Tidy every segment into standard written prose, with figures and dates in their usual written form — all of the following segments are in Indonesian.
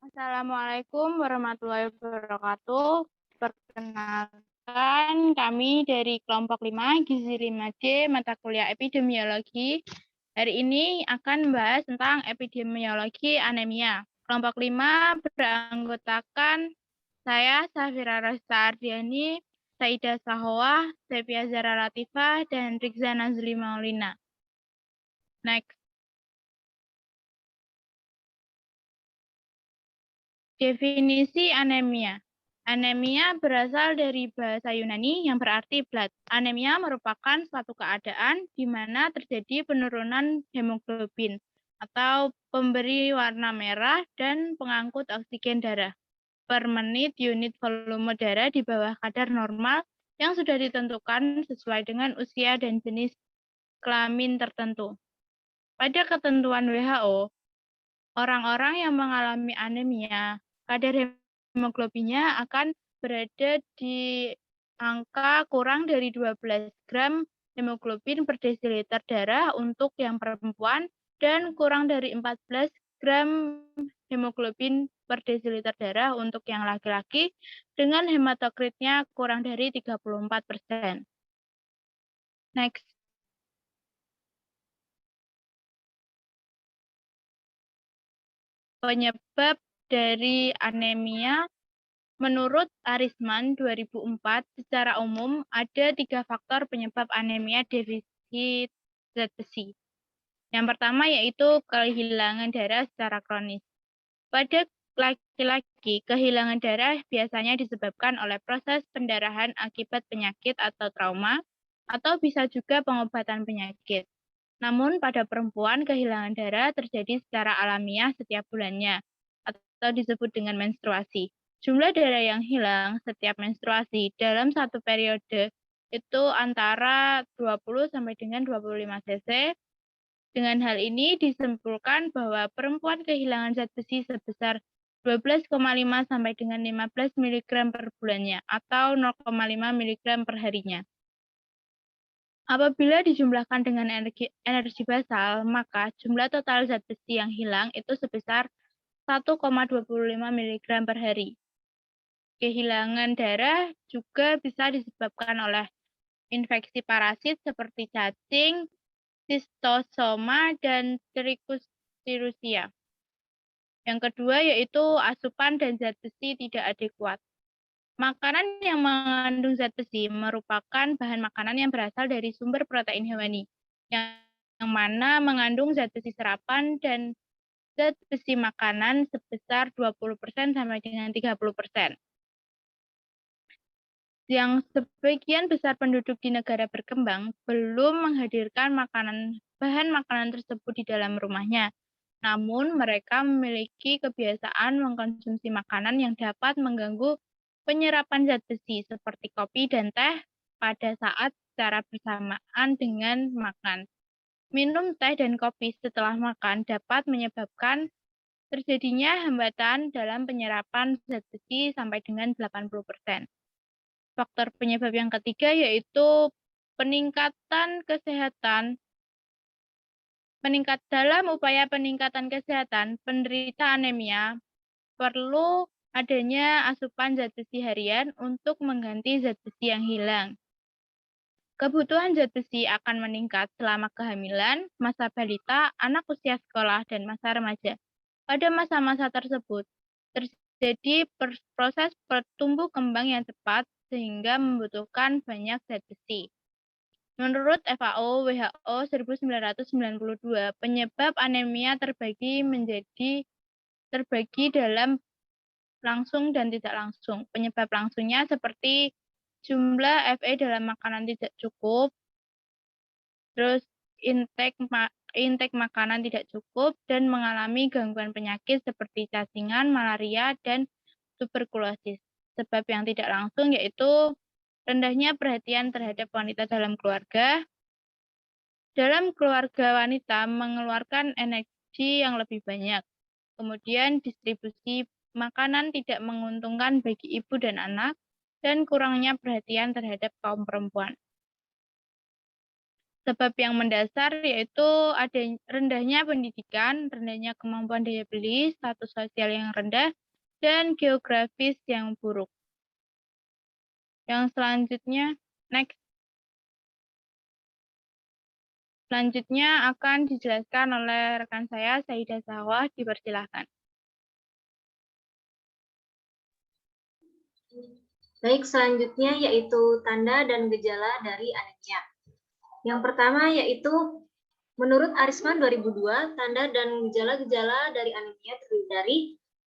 Assalamualaikum warahmatullahi wabarakatuh. Perkenalkan, kami dari kelompok 5, Gizi 5C, mata kuliah epidemiologi. Hari ini akan membahas tentang epidemiologi anemia. Kelompok 5 beranggotakan saya, Safira Rasta Ardiani, Saidah Sahowah, Sepia Zara Latifah, dan Rikza Nazli Maulina. Next. Definisi anemia. Anemia berasal dari bahasa Yunani yang berarti blood. Anemia merupakan suatu keadaan di mana terjadi penurunan hemoglobin atau pemberi warna merah dan pengangkut oksigen darah per menit unit volume darah di bawah kadar normal yang sudah ditentukan sesuai dengan usia dan jenis kelamin tertentu. Pada ketentuan WHO, orang-orang yang mengalami anemia, kadar hemoglobinnya akan berada di angka kurang dari 12 gram hemoglobin per desiliter darah untuk yang perempuan dan kurang dari 14 gram hemoglobin per desiliter darah untuk yang laki-laki dengan hematokritnya kurang dari 34%. Next. Penyebab dari anemia menurut Arisman 2004, secara umum ada 3 faktor penyebab anemia defisit zat besi. Yang pertama yaitu kehilangan darah secara kronis. Pada laki-laki, kehilangan darah biasanya disebabkan oleh proses pendarahan akibat penyakit atau trauma, atau bisa juga pengobatan penyakit. Namun pada perempuan, kehilangan darah terjadi secara alamiah setiap bulannya, atau disebut dengan menstruasi. Jumlah darah yang hilang setiap menstruasi dalam satu periode itu antara 20 sampai dengan 25 cc. Dengan hal ini disimpulkan bahwa perempuan kehilangan zat besi sebesar 12,5 sampai dengan 15 mg per bulannya atau 0,5 mg per harinya. Apabila dijumlahkan dengan energi basal, maka jumlah total zat besi yang hilang itu sebesar 1,25 mg per hari. Kehilangan darah juga bisa disebabkan oleh infeksi parasit seperti cacing, Schistosoma, dan Trichustirusia. Yang kedua yaitu asupan dan zat besi tidak adekuat. Makanan yang mengandung zat besi merupakan bahan makanan yang berasal dari sumber protein hewani, yang mana mengandung zat besi serapan dan zat besi makanan sebesar 20% sampai dengan 30%. Yang sebagian besar penduduk di negara berkembang belum menghadirkan bahan makanan tersebut di dalam rumahnya. Namun mereka memiliki kebiasaan mengkonsumsi makanan yang dapat mengganggu penyerapan zat besi seperti kopi dan teh pada saat secara bersamaan dengan makan. Minum teh dan kopi setelah makan dapat menyebabkan terjadinya hambatan dalam penyerapan zat besi sampai dengan 80%. Faktor penyebab yang ketiga yaitu dalam upaya peningkatan kesehatan penderita anemia perlu adanya asupan zat besi harian untuk mengganti zat besi yang hilang. Kebutuhan zat besi akan meningkat selama kehamilan, masa balita, anak usia sekolah, dan masa remaja. Pada masa-masa tersebut, terjadi proses tumbuh kembang yang cepat sehingga membutuhkan banyak zat besi. Menurut FAO WHO 1992, penyebab anemia terbagi dalam langsung dan tidak langsung. Penyebab langsungnya seperti jumlah Fe dalam makanan tidak cukup, terus intake makanan tidak cukup, dan mengalami gangguan penyakit seperti cacingan, malaria, dan tuberkulosis. Sebab yang tidak langsung yaitu rendahnya perhatian terhadap wanita dalam keluarga. Dalam keluarga wanita mengeluarkan energi yang lebih banyak. Kemudian distribusi makanan tidak menguntungkan bagi ibu dan anak, dan kurangnya perhatian terhadap kaum perempuan. Sebab yang mendasar yaitu rendahnya pendidikan, rendahnya kemampuan daya beli, status sosial yang rendah, dan geografis yang buruk. Yang selanjutnya, next. Selanjutnya akan dijelaskan oleh rekan saya, Saidah Zahwa, dipersilahkan. Baik, selanjutnya yaitu tanda dan gejala dari anemia. Yang pertama yaitu menurut Arisman 2002, tanda dan gejala-gejala dari anemia terdiri dari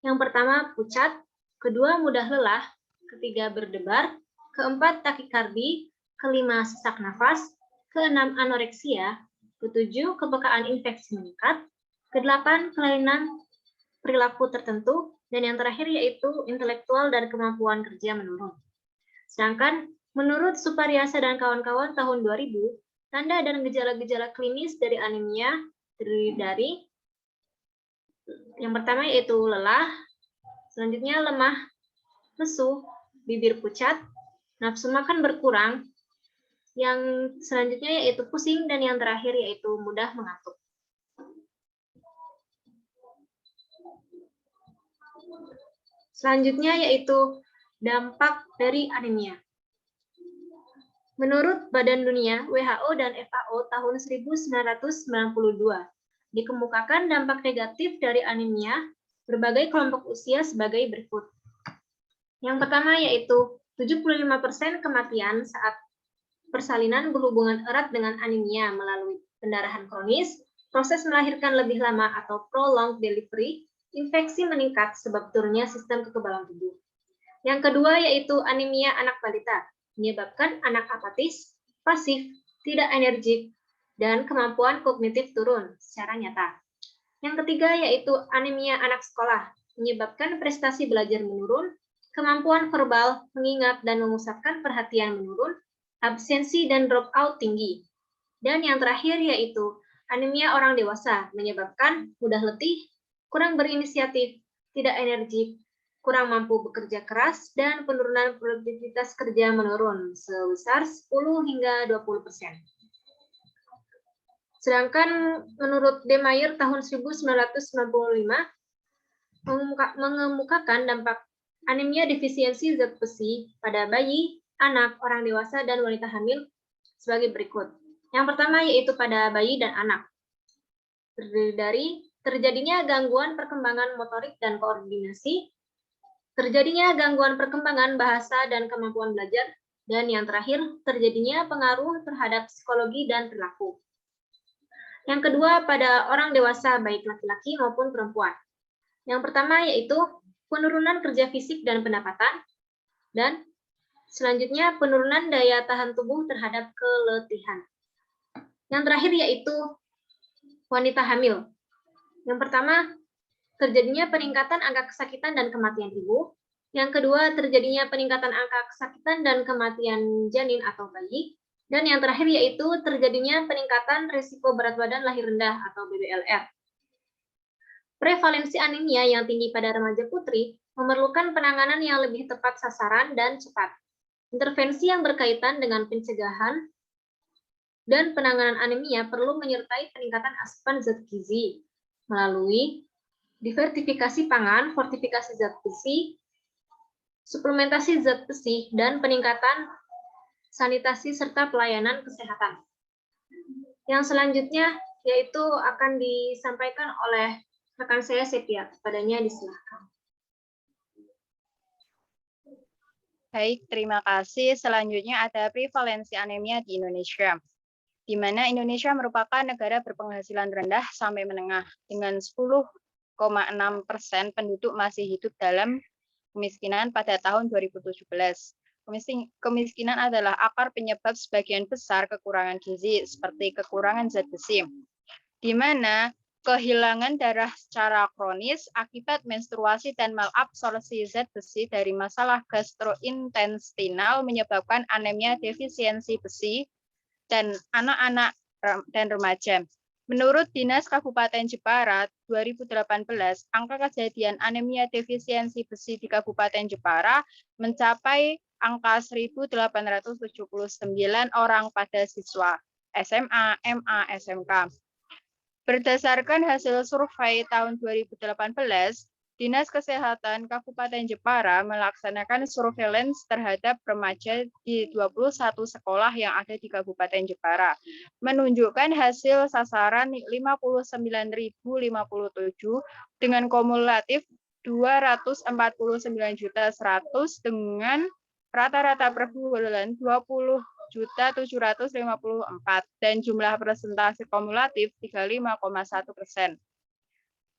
yang pertama pucat, kedua mudah lelah, ketiga berdebar, keempat takikardi, kelima sesak nafas, keenam anoreksia, ketujuh kepekaan infeksi meningkat, kedelapan kelainan perilaku tertentu, dan yang terakhir yaitu intelektual dan kemampuan kerja menurun. Sedangkan menurut Supariasa dan kawan-kawan tahun 2000, tanda dan gejala-gejala klinis dari anemia terdiri dari yang pertama yaitu lelah, selanjutnya lemah, lesu, bibir pucat, nafsu makan berkurang, yang selanjutnya yaitu pusing, dan yang terakhir yaitu mudah mengantuk. Selanjutnya yaitu dampak dari anemia. Menurut Badan Dunia, WHO dan FAO tahun 1992, dikemukakan dampak negatif dari anemia berbagai kelompok usia sebagai berikut. Yang pertama yaitu 75% kematian saat persalinan berhubungan erat dengan anemia melalui pendarahan kronis, proses melahirkan lebih lama atau prolonged delivery, infeksi meningkat sebab turunnya sistem kekebalan tubuh. Yang kedua yaitu anemia anak balita, menyebabkan anak apatis, pasif, tidak energik, dan kemampuan kognitif turun secara nyata. Yang ketiga yaitu anemia anak sekolah, menyebabkan prestasi belajar menurun, kemampuan verbal, mengingat, dan memusatkan perhatian menurun, absensi dan dropout tinggi. Dan yang terakhir yaitu anemia orang dewasa, menyebabkan mudah letih, kurang berinisiatif, tidak energik, kurang mampu bekerja keras, dan penurunan produktivitas kerja menurun sebesar 10 hingga 20%. Sedangkan menurut Demeyer tahun 1995 mengemukakan dampak anemia defisiensi zat besi pada bayi, anak, orang dewasa, dan wanita hamil sebagai berikut. Yang pertama yaitu pada bayi dan anak. Terdiri dari terjadinya gangguan perkembangan motorik dan koordinasi, terjadinya gangguan perkembangan bahasa dan kemampuan belajar, dan yang terakhir terjadinya pengaruh terhadap psikologi dan perilaku. Yang kedua pada orang dewasa baik laki-laki maupun perempuan. Yang pertama yaitu penurunan kerja fisik dan pendapatan, dan selanjutnya penurunan daya tahan tubuh terhadap keletihan. Yang terakhir yaitu wanita hamil. Yang pertama, terjadinya peningkatan angka kesakitan dan kematian ibu. Yang kedua, terjadinya peningkatan angka kesakitan dan kematian janin atau bayi. Dan yang terakhir yaitu terjadinya peningkatan risiko berat badan lahir rendah atau BBLR. Prevalensi anemia yang tinggi pada remaja putri memerlukan penanganan yang lebih tepat sasaran dan cepat. Intervensi yang berkaitan dengan pencegahan dan penanganan anemia perlu menyertai peningkatan asupan zat gizi melalui diversifikasi pangan, fortifikasi zat besi, suplementasi zat besi, dan peningkatan sanitasi serta pelayanan kesehatan. Yang selanjutnya yaitu akan disampaikan oleh rekan saya Sepia. Kepadanya disilahkan. Baik, terima kasih. Selanjutnya ada prevalensi anemia di Indonesia, di mana Indonesia merupakan negara berpenghasilan rendah sampai menengah, dengan 10,6% penduduk masih hidup dalam kemiskinan pada tahun 2017. Kemiskinan adalah akar penyebab sebagian besar kekurangan gizi, seperti kekurangan zat besi, di mana kehilangan darah secara kronis akibat menstruasi dan malabsorpsi zat besi dari masalah gastrointestinal menyebabkan anemia defisiensi besi dan anak-anak dan remaja. Menurut Dinas Kabupaten Jepara 2018, angka kejadian anemia defisiensi besi di Kabupaten Jepara mencapai angka 1.879 orang pada siswa. SMA, MA, SMK. Berdasarkan hasil survei tahun 2018, Dinas Kesehatan Kabupaten Jepara melaksanakan surveillance terhadap remaja di 21 sekolah yang ada di Kabupaten Jepara, menunjukkan hasil sasaran 59.057 dengan kumulatif 249.100 dengan rata-rata per bulan 20.754 dan jumlah persentase kumulatif 35,1%.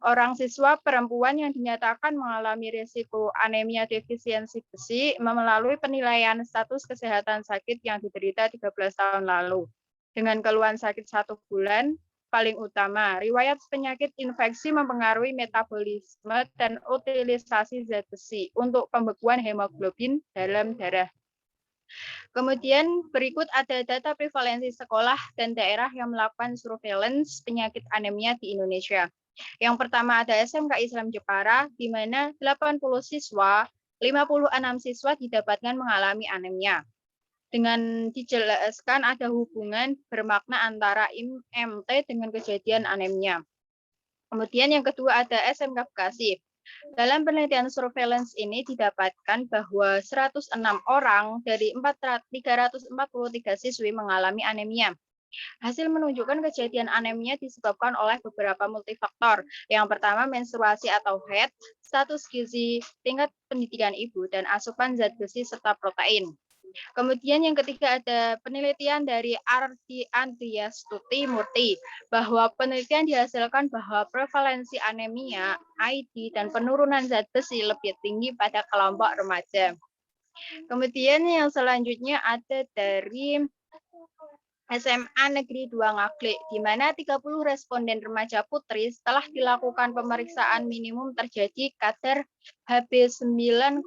Orang siswa perempuan yang dinyatakan mengalami risiko anemia defisiensi besi melalui penilaian status kesehatan sakit yang diderita 13 tahun lalu. Dengan keluhan sakit 1 bulan, paling utama, riwayat penyakit infeksi mempengaruhi metabolisme dan utilisasi zat besi untuk pembekuan hemoglobin dalam darah. Kemudian berikut ada data prevalensi sekolah dan daerah yang melakukan surveillance penyakit anemia di Indonesia. Yang pertama ada SMK Islam Jepara, di mana 80 siswa, 56 siswa didapatkan mengalami anemia. Dengan dijelaskan ada hubungan bermakna antara MT dengan kejadian anemia. Kemudian yang kedua ada SMK Bekasi. Dalam penelitian surveillance ini didapatkan bahwa 106 orang dari 343 siswi mengalami anemia. Hasil menunjukkan kejadian anemia disebabkan oleh beberapa multifaktor. Yang pertama menstruasi atau haid, status gizi, tingkat pendidikan ibu, dan asupan zat besi serta protein. Kemudian yang ketiga ada penelitian dari Ardi Andriastuti Murti, bahwa penelitian dihasilkan bahwa prevalensi anemia, ID, dan penurunan zat besi lebih tinggi pada kelompok remaja. Kemudian yang selanjutnya ada dari SMA Negeri 2 Ngaglik, di mana 30 responden remaja putri setelah dilakukan pemeriksaan minimum terjadi kadar Hb 9,9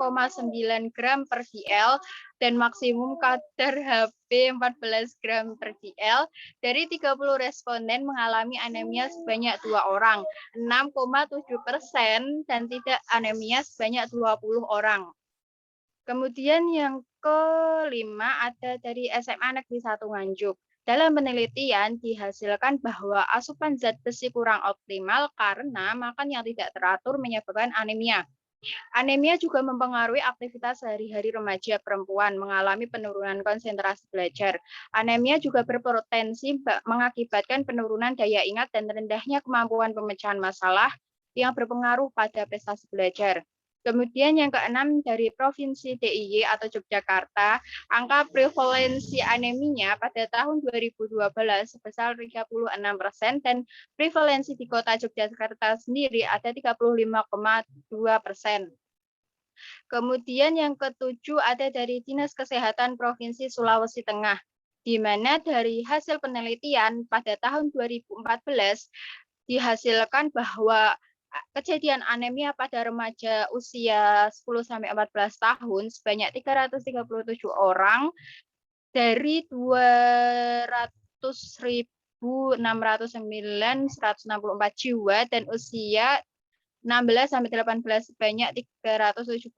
gram per dl dan maksimum kadar Hb 14 gram per dl. Dari 30 responden mengalami anemia sebanyak 2 orang, 6,7%, dan tidak anemia sebanyak 20 orang. Kemudian yang kelima ada dari SMA Negeri 1 Nganjuk. Dalam penelitian dihasilkan bahwa asupan zat besi kurang optimal karena makan yang tidak teratur menyebabkan anemia. Anemia juga mempengaruhi aktivitas sehari-hari remaja perempuan, mengalami penurunan konsentrasi belajar. Anemia juga berpotensi mengakibatkan penurunan daya ingat dan rendahnya kemampuan pemecahan masalah yang berpengaruh pada prestasi belajar. Kemudian yang keenam dari Provinsi DIY atau Yogyakarta, angka prevalensi anemia pada tahun 2012 sebesar 36% dan prevalensi di Kota Yogyakarta sendiri ada 35,2%. Kemudian yang ketujuh ada dari Dinas Kesehatan Provinsi Sulawesi Tengah, di mana dari hasil penelitian pada tahun 2014 dihasilkan bahwa kejadian anemia pada remaja usia 10-14 tahun sebanyak 337 orang dari 200.609.164 jiwa dan usia 16-18 sebanyak 374,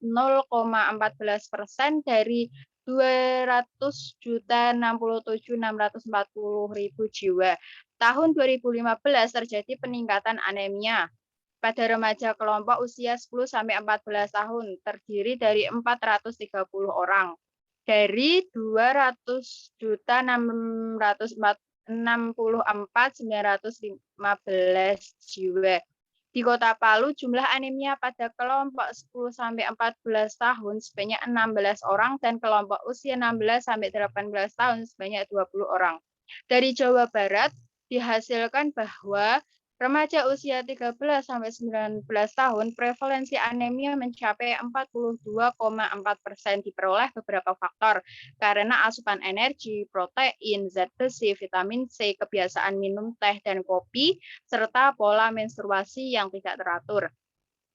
0,14% dari 200.067.640.000 jiwa. Tahun 2015 terjadi peningkatan anemia pada remaja kelompok usia 10-14 tahun, terdiri dari 430 orang. Dari 200.664.915 jiwa. Di Kota Palu, jumlah anemia pada kelompok 10-14 tahun sebanyak 16 orang dan kelompok usia 16-18 tahun sebanyak 20 orang. Dari Jawa Barat, dihasilkan bahwa remaja usia 13-19 tahun prevalensi anemia mencapai 42,4%, diperoleh beberapa faktor karena asupan energi, protein, zat besi, vitamin C, kebiasaan minum teh dan kopi, serta pola menstruasi yang tidak teratur.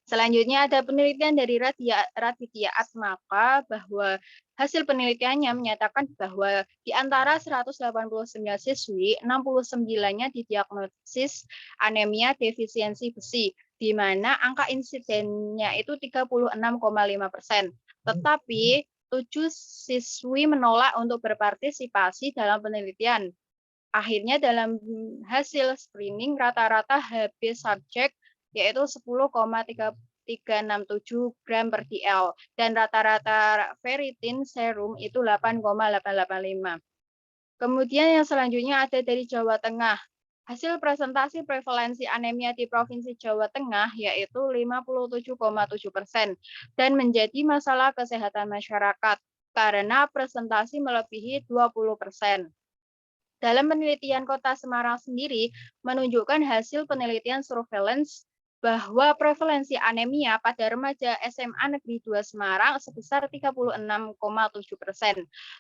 Selanjutnya ada penelitian dari Raditya Atmaka bahwa hasil penelitiannya menyatakan bahwa di antara 189 siswi, 69-nya didiagnosis anemia defisiensi besi, di mana angka insidennya itu 36,5%. Tetapi 7 siswi menolak untuk berpartisipasi dalam penelitian. Akhirnya dalam hasil screening rata-rata HB subjek yaitu 10,367 gram per DL dan rata-rata ferritin serum itu 8,885. Kemudian yang selanjutnya ada dari Jawa Tengah. Hasil presentasi prevalensi anemia di Provinsi Jawa Tengah yaitu 57,7% dan menjadi masalah kesehatan masyarakat karena presentasi melebihi 20%. Dalam penelitian Kota Semarang sendiri menunjukkan hasil penelitian surveillance bahwa prevalensi anemia pada remaja SMA Negeri 2 Semarang sebesar 36,7%.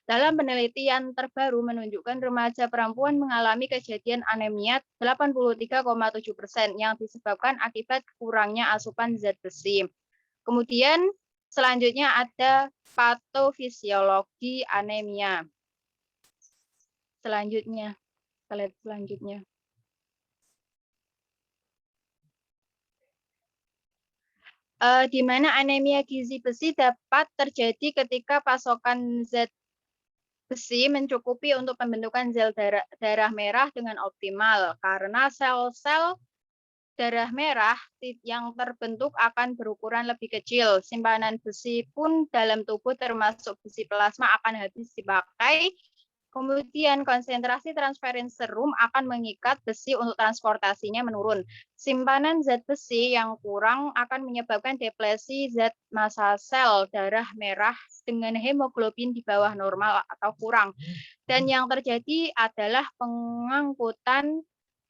Dalam penelitian terbaru menunjukkan remaja perempuan mengalami kejadian anemia 83,7% yang disebabkan akibat kurangnya asupan zat besi. Kemudian selanjutnya ada patofisiologi anemia. Selanjutnya, slide selanjutnya. Di mana anemia gizi besi dapat terjadi ketika pasokan zat besi mencukupi untuk pembentukan sel darah merah dengan optimal, karena sel-sel darah merah yang terbentuk akan berukuran lebih kecil. Simpanan besi pun dalam tubuh termasuk besi plasma akan habis dipakai. Kemudian konsentrasi transferin serum akan mengikat besi untuk transportasinya menurun. Simpanan zat besi yang kurang akan menyebabkan depresi zat massa sel darah merah dengan hemoglobin di bawah normal atau kurang. Dan yang terjadi adalah pengangkutan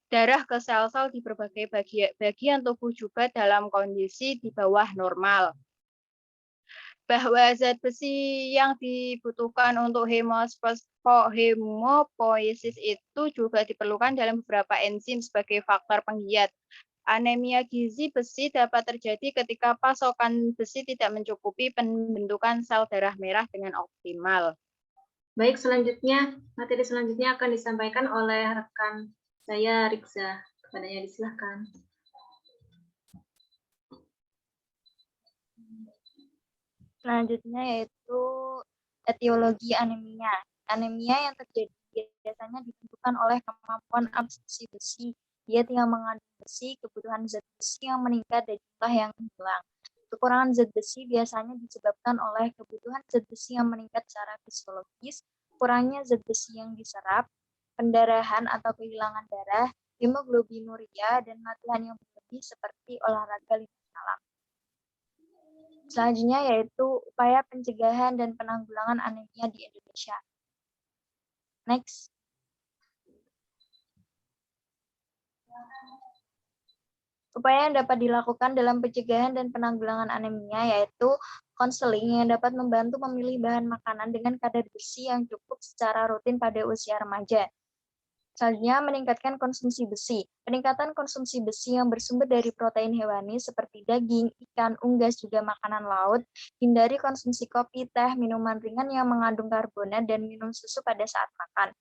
darah ke sel-sel di berbagai bagian tubuh juga dalam kondisi di bawah normal. Bahwa zat besi yang dibutuhkan untuk hemopoiesis itu juga diperlukan dalam beberapa enzim sebagai faktor penggiat. Anemia gizi besi dapat terjadi ketika pasokan besi tidak mencukupi pembentukan sel darah merah dengan optimal. Baik, selanjutnya, materi selanjutnya akan disampaikan oleh rekan saya, Rikza. Kepadanya disilahkan. Selanjutnya yaitu etiologi anemia. Anemia yang terjadi biasanya ditentukan oleh kemampuan absorpsi besi, diet yang mengandung besi, kebutuhan zat besi yang meningkat, dan jumlah yang hilang. Kekurangan zat besi biasanya disebabkan oleh kebutuhan zat besi yang meningkat secara fisiologis, kurangnya zat besi yang diserap, pendarahan atau kehilangan darah, hemoglobinuria, dan latihan yang berlebih seperti olahraga lintas alam. Selanjutnya yaitu upaya pencegahan dan penanggulangan anemia di Indonesia. Next. Upaya yang dapat dilakukan dalam pencegahan dan penanggulangan anemia yaitu konseling yang dapat membantu memilih bahan makanan dengan kadar besi yang cukup secara rutin pada usia remaja. Selanjutnya, meningkatkan konsumsi besi. Peningkatan konsumsi besi yang bersumber dari protein hewani seperti daging, ikan, unggas, juga makanan laut. Hindari konsumsi kopi, teh, minuman ringan yang mengandung karbonat, dan minum susu pada saat makan.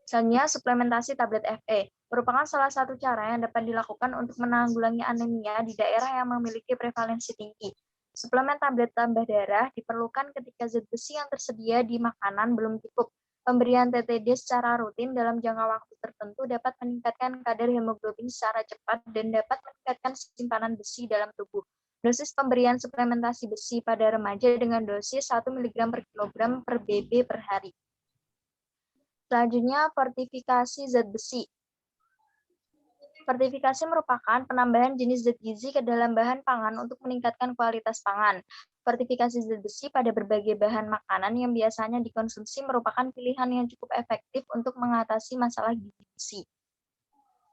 Selanjutnya, suplementasi tablet Fe. Merupakan salah satu cara yang dapat dilakukan untuk menanggulangi anemia di daerah yang memiliki prevalensi tinggi. Suplemen tablet tambah darah diperlukan ketika zat besi yang tersedia di makanan belum cukup. Pemberian TTD secara rutin dalam jangka waktu tertentu dapat meningkatkan kadar hemoglobin secara cepat dan dapat meningkatkan simpanan besi dalam tubuh. Dosis pemberian suplementasi besi pada remaja dengan dosis 1 mg per kilogram per BB per hari. Selanjutnya, fortifikasi zat besi. Fortifikasi merupakan penambahan jenis zat gizi ke dalam bahan pangan untuk meningkatkan kualitas pangan. Fortifikasi zat besi pada berbagai bahan makanan yang biasanya dikonsumsi merupakan pilihan yang cukup efektif untuk mengatasi masalah gizi besi.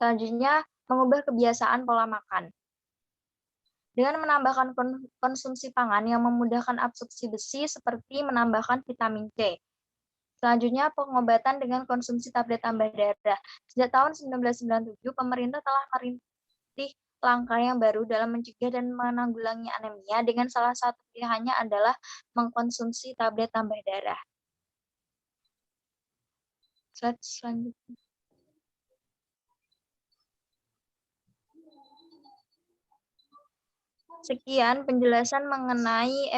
Selanjutnya, mengubah kebiasaan pola makan. Dengan menambahkan konsumsi pangan yang memudahkan absorpsi besi seperti menambahkan vitamin C. Selanjutnya, pengobatan dengan konsumsi tablet tambah darah. Sejak tahun 1997, pemerintah telah merintis langkah yang baru dalam mencegah dan menanggulangi anemia dengan salah satu pilihannya adalah mengkonsumsi tablet tambah darah. Slide selanjutnya. Sekian penjelasan mengenai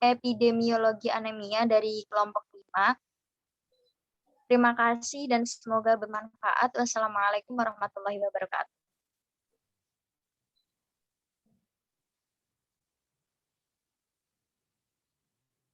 epidemiologi anemia dari kelompok 5. Terima kasih dan semoga bermanfaat. Wassalamualaikum warahmatullahi wabarakatuh.